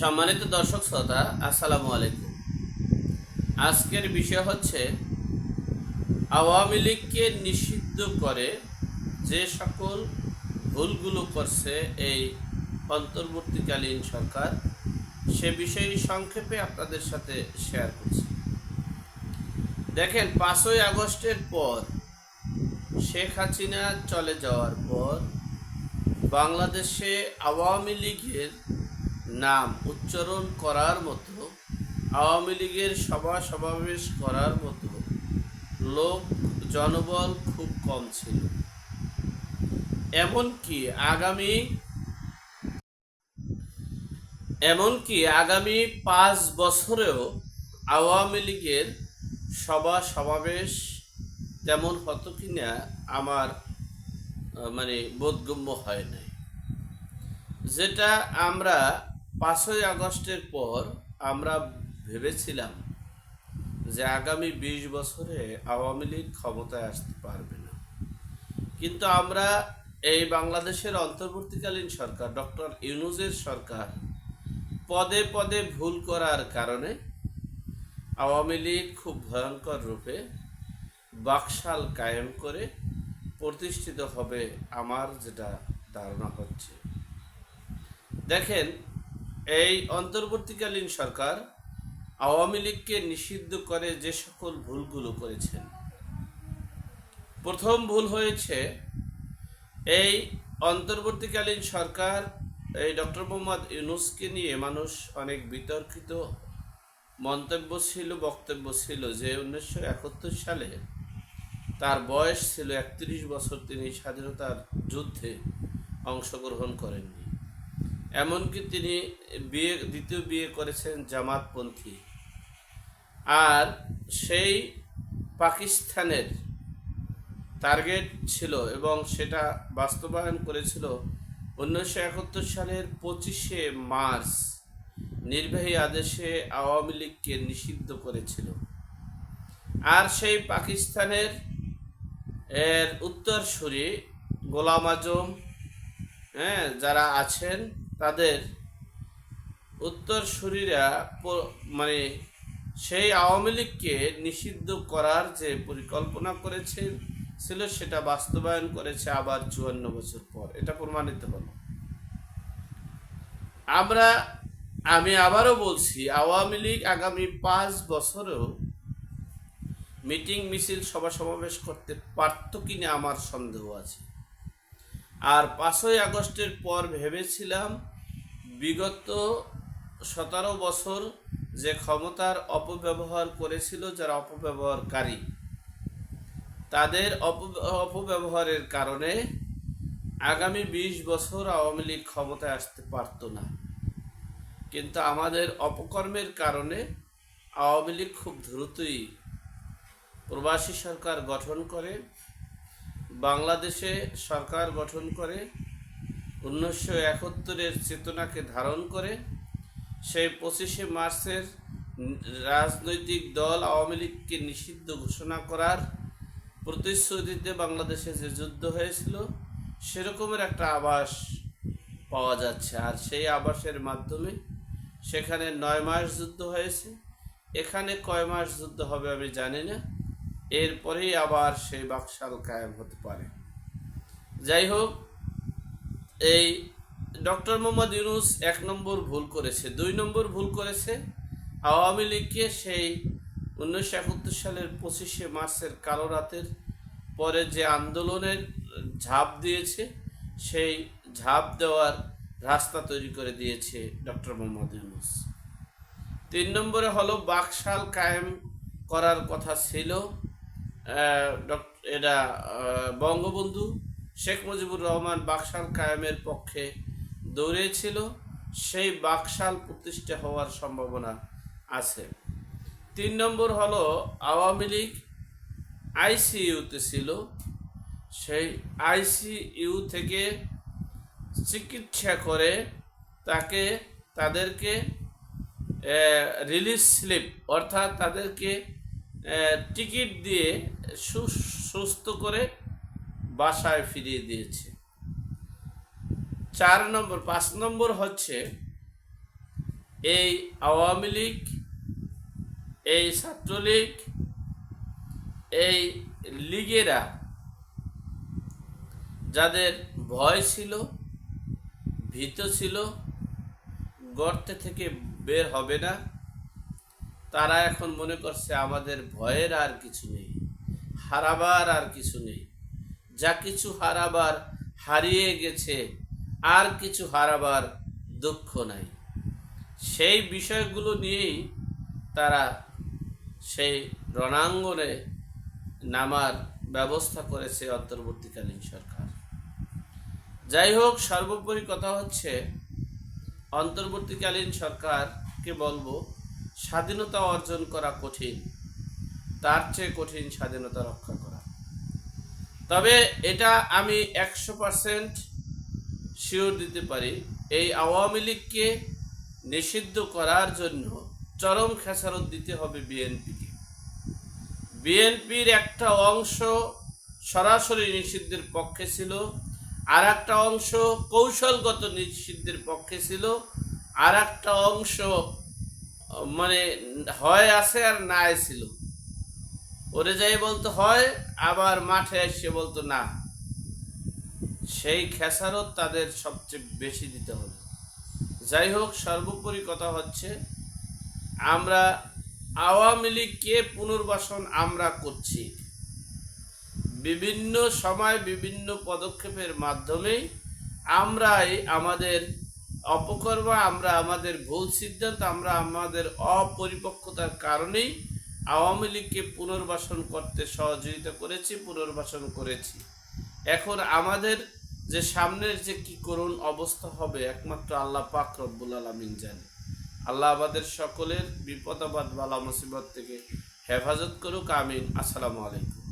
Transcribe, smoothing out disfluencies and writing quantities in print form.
সম্মানিত দর্শক শ্রোতা, আসসালামু আলাইকুম। আজকের বিষয় হচ্ছে আওয়ামী লীগকে নিষিদ্ধ করে যে সকল ভুলগুলো করছে এই অন্তর্বর্তীকালীন সরকার, সে বিষয়ে সংক্ষেপে আপনাদের সাথে শেয়ার করছি। দেখেন, 5ই আগস্টের পর শেখ হাসিনা চলে যাওয়ার পর বাংলাদেশে আওয়ামী লীগের নাম উচ্চারণ করার মতো, আওয়ামী লীগের সভা সমাবেশ করার মতো লোক জনবল খুব কম ছিল। এমনকি আগামী 5 বছরেও আওয়ামী লীগের সভা সমাবেশ তেমন হতো কিনা আমার বোধগম্য হয় নাই। যেটা আমরা 5ই আগস্টের পর আমরা ভেবেছিলাম যে আগামী 20 বছরে আওয়ামী লীগ ক্ষমতায় আসতে পারবে না, কিন্তু আমরা এই বাংলাদেশের অন্তর্বর্তীকালীন সরকার ডক্টর ইউনূসের সরকার পদে পদে ভুল করার কারণে আওয়ামী লীগ খুব ভয়ঙ্কর রূপে বাকশাল কায়েম করে প্রতিষ্ঠিত হবে, আমার যেটা ধারণা হচ্ছে। দেখেন, এই অন্তর্বর্তীকালীন সরকার আওয়ামী লীগকে নিষিদ্ধ করে যে সকল ভুলগুলো করেছেন, প্রথম ভুল হয়েছে এই অন্তর্বর্তীকালীন সরকার এই ডক্টর মোহাম্মদ ইউনূসকে নিয়ে মানুষ অনেক বিতর্কিত বক্তব্য ছিল যে 1971 সালে তার বয়স ছিল 31 বছর, তিনি স্বাধীনতার যুদ্ধে অংশগ্রহণ করেননি। এমনকি তিনি দ্বিতীয় বিয়ে করেছেন জামাতপন্থী, আর সেই পাকিস্তানের টার্গেট ছিল এবং সেটা বাস্তবায়ন করেছিল 1971 সালের 25শে মার্চ নির্বাহী আদেশে আওয়ামী লীগকে নিষিদ্ধ করেছিল। আর সেই পাকিস্তানের উত্তরসূরি গোলাম আজম যারা আছেন, তাদের উত্তরসূরিরা সেই আওয়ামী লীগকে নিষিদ্ধ করার যে পরিকল্পনা ছিল সেটা বাস্তবায়ন করেছে আবার 54 বছর পর। এটা প্রমাণিত হলো। আমি আবারও বলছি, আওয়ামী লীগ আগামী 5 বছরেও মিটিং মিছিল সভা সমাবেশ করতে পারত কিনা আমার সন্দেহ আছে। আর 5ই আগস্টের পর ভেবেছিলাম বিগত 17 বছর যে ক্ষমতার অপব্যবহার করেছিল যারা অপব্যবহারকারী, তাদের অপব্যবহারের কারণে আগামী 20 বছর আওয়ামী লীগ ক্ষমতায় আসতে পারত না। কিন্তু আমাদের অপকর্মের কারণে আওয়ামী লীগ খুব দ্রুতই প্রবাসী সরকার গঠন করে, বাংলাদেশে সরকার গঠন করে, 1971-এর চেতনাকে ধারণ করে সেই 25শে মার্চের রাজনৈতিক দল আওয়ামী লীগকে নিষিদ্ধ ঘোষণা করার প্রতিশ্রুতিতে বাংলাদেশে যে যুদ্ধ হয়েছিল সেরকমের একটা আভাস পাওয়া যাচ্ছে। আর সেই আভাসের মাধ্যমে সেখানে 9 মাস যুদ্ধ হয়েছে, এখানে কয় মাস যুদ্ধ হবে আমি জানি না, এরপরেই আবার সেই বাকশাল কায়েম হতে পারে। যাই হোক, এই ডক্টর মোহাম্মদ ইউনূস 1 নম্বর ভুল করেছে। 2 নম্বর ভুল করেছে আওয়ামী লীগকে সেই 1971 সালের 25শে মার্চের কালো রাতের পরে যে আন্দোলনের ঝাঁপ দিয়েছে, সেই ঝাঁপ দেওয়ার রাস্তা তৈরি করে দিয়েছে ডক্টর মোহাম্মদ ইউনূস। 3 নম্বরে হলো বাকশাল কায়েম করার কথা ছিল, এটা বঙ্গবন্ধু শেখ মুজিবুর রহমান বাকশাল কায়েমের পক্ষে দৌড়েছিল, সেই বাকশাল প্রতিষ্ঠা হওয়ার সম্ভাবনা আছে। 3 নম্বর হলো আওয়ামী লীগ আইসিইউতে ছিল, সেই আইসিইউ থেকে চিকিৎসা করে তাদেরকে রিলিজ স্লিপ অর্থাৎ তাদেরকে টিকিট দিয়ে সুস্থ করে বাসায় ফিরিয়ে দিয়েছে। 5 নম্বর হচ্ছে এই আওয়ামী লীগ, এই ছাত্রলীগ, এই লীগেরা যাদের ভয় ছিল, ভীত ছিল, গর্তে থেকে বের হবে না, তারা এখন মনে করছে আমাদের ভয়ের আর কিছু নেই, হারাবার আর কিছু নেই, যা কিছু হারাবার হারিয়ে গেছে, আর কিছু হারাবার দুঃখ নাই। সেই বিষয়গুলো নিয়েই তারা সেই রণাঙ্গনে নামার ব্যবস্থা করেছে অন্তর্বর্তীকালীন সরকার। যাই হোক, সর্বোপরি কথা হচ্ছে অন্তর্বর্তীকালীন সরকারকে বলবো, স্বাধীনতা অর্জন করা কঠিন, তার চেয়ে কঠিন স্বাধীনতা রক্ষা করা। তবে এটা আমি 100% শিওর দিতে পারি, এই আওয়ামী লীগকে নিষিদ্ধ করার জন্য চরম খেসারত দিতে হবে বিএনপিকে। বিএনপির একটা অংশ সরাসরি নিষিদ্ধের পক্ষে ছিল, আর একটা অংশ কৌশলগত নিষিদ্ধের পক্ষে ছিল, আর একটা অংশ মানে হয় আছে আর নাই ছিল। ওরে যাই বলতো হয়, আবার মাঠে এসে বলতো না। সেই খেসারত তাদের সবচেয়ে বেশি দিতে হবে। যাই হোক, সর্বোপরি কথা হচ্ছে আমরা আওয়ামী লীগকে পুনর্বাসন আমরা করছি, বিভিন্ন সময় বিভিন্ন পদক্ষেপের মাধ্যমেই আমরাই আমাদের অপকর্ম, আমরা আমাদের ভুল সিদ্ধান্ত, আমরা আমাদের অপরিপক্কতার কারণেই আওয়ামী লীগকে পুনর্বাসন করতে সহযোগিতা করেছি, পুনর্বাসন করেছি। এখন আমাদের যে সামনের যে কি করুণ অবস্থা হবে একমাত্র আল্লাহ পাক রব্বুল আলামিন জানে। আল্লাহ আমাদের সকলের বিপদ আপদ বালা মুসিবত থেকে হেফাজত করুক, আমিন। আসসালামু আলাইকুম।